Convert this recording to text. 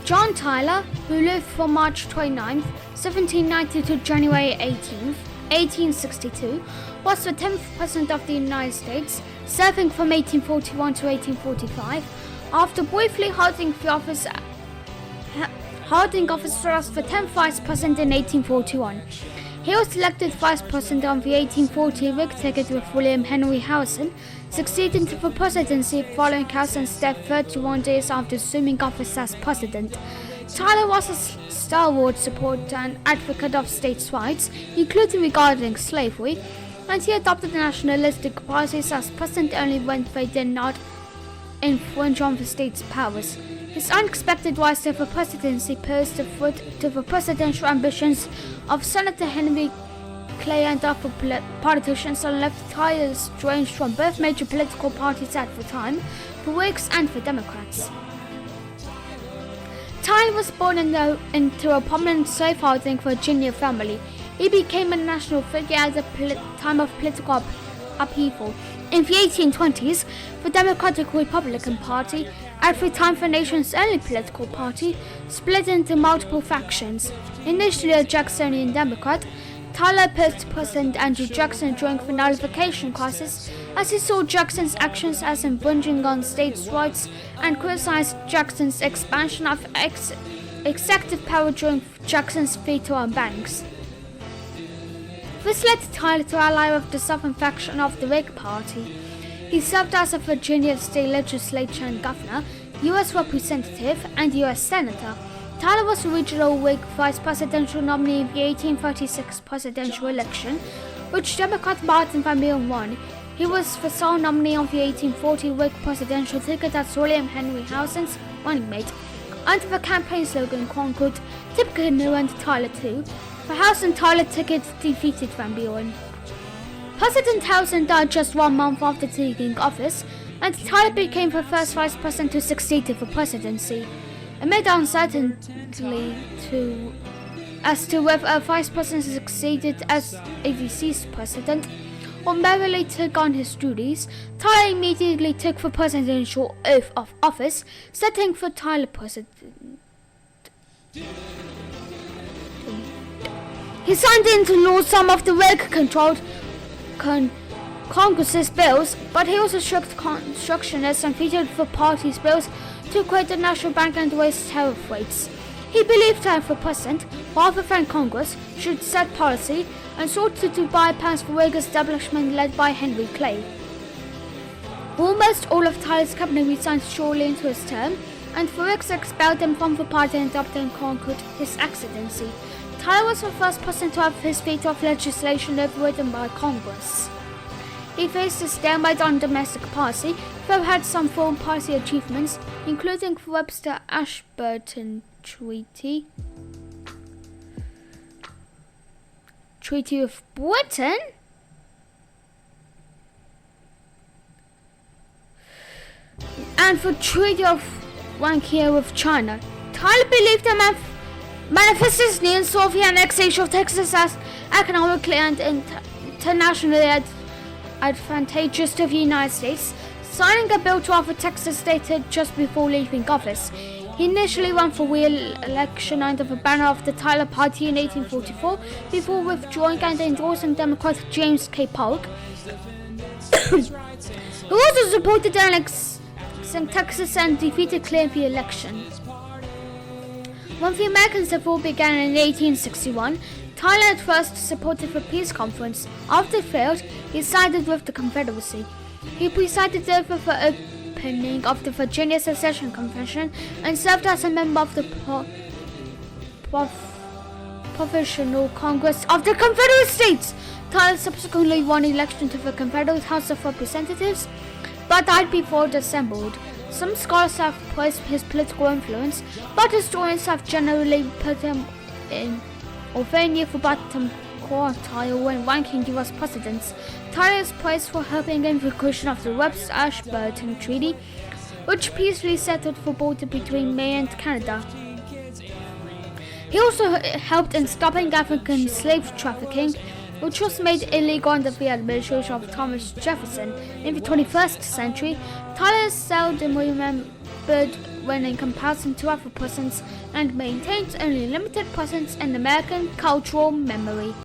John Tyler, who lived from March 29, 1790 to January 18, 1862, was the 10th President of the United States, serving from 1841 to 1845, after briefly holding office as the 10th Vice President in 1841. He was elected Vice President on the 1840 Whig ticket with William Henry Harrison, succeeding to the presidency following Harrison's death 31 days after assuming office as President. Tyler was a stalwart supporter and advocate of states' rights, including regarding slavery, and he adopted nationalistic policies as president only when they did not infringe on the state's powers. His unexpected rise to the presidency posed a threat to the presidential ambitions of Senator Henry Clay and other politicians, and left Tyler estranged from both major political parties at the time, the Whigs and the Democrats. Tyler was born into a prominent slaveholding Virginia family. He became a national figure at the time of political upheaval. In the 1820s, the Democratic-Republican Party, at the time the nation's only political party, split into multiple factions. Initially a Jacksonian Democrat, Tyler opposed President Andrew Jackson during the nullification crisis, as he saw Jackson's actions as infringing on states' rights and criticized Jackson's expansion of executive power during Jackson's veto on banks. This led Tyler to ally with the southern faction of the Whig Party. He served as a Virginia state legislature and governor, U.S. representative, and U.S. senator. Tyler was the original Whig vice presidential nominee in the 1836 presidential election, which Democrat Martin Van Buren won. He was the sole nominee on the 1840 Whig presidential ticket as William Henry Harrison's running mate. Under the campaign slogan Concord, typically New and Tyler too, the Harrison-Tyler ticket defeated Van Buren. President Harrison died just 1 month after taking office, and Tyler became the first vice president to succeed to the presidency. Amid uncertainty as to whether a vice president succeeded as a deceased president or merely took on his duties, Tyler immediately took the presidential oath of office, setting the Tyler president. He signed into law some of the Whig-controlled Congress's bills, but he also shook constructionists and vetoed the party's bills to create a national bank and raise tariff rates. He believed that the president, rather than Congress, should set policy and sought to bypass the Whig establishment led by Henry Clay. Almost all of Tyler's cabinet resigned shortly into his term, and the Whigs expelled him from the party and adopted and conquered his excellency. Tyler was the first president to have his veto of legislation overridden by Congress. He faced a stalemate on domestic policy, though had some foreign policy achievements, including the Webster-Ashburton Treaty with Britain, and the Treaty of Wankhia with China. Tyler believed that manifested near and saw the annexation of Texas as economically and internationally advantageous to the United States, signing a bill to offer Texas statehood just before leaving office. He initially ran for re-election under the banner of the Tyler Party in 1844, before withdrawing and endorsing Democrat James K. Polk, who also supported annexing Texas and defeated Clay in the election. When the American Civil War began in 1861, Tyler at first supported the peace conference. After it failed, he sided with the Confederacy. He presided over the opening of the Virginia Secession Convention and served as a member of the Provisional Congress of the Confederate States. Tyler subsequently won election to the Confederate House of Representatives, but died before it assembled. Some scholars have praised his political influence, but historians have generally put him in or very near the bottom quartile when ranking US presidents. Tyler is praised for helping in the creation of the Webster-Ashburton Treaty, which peacefully settled the border between Maine and Canada. He also helped in stopping African slave trafficking, which was made illegal under the administration of Thomas Jefferson. In the 21st century, Tyler is seldom remembered when in comparison to other presidents and maintains only limited presence in American cultural memory.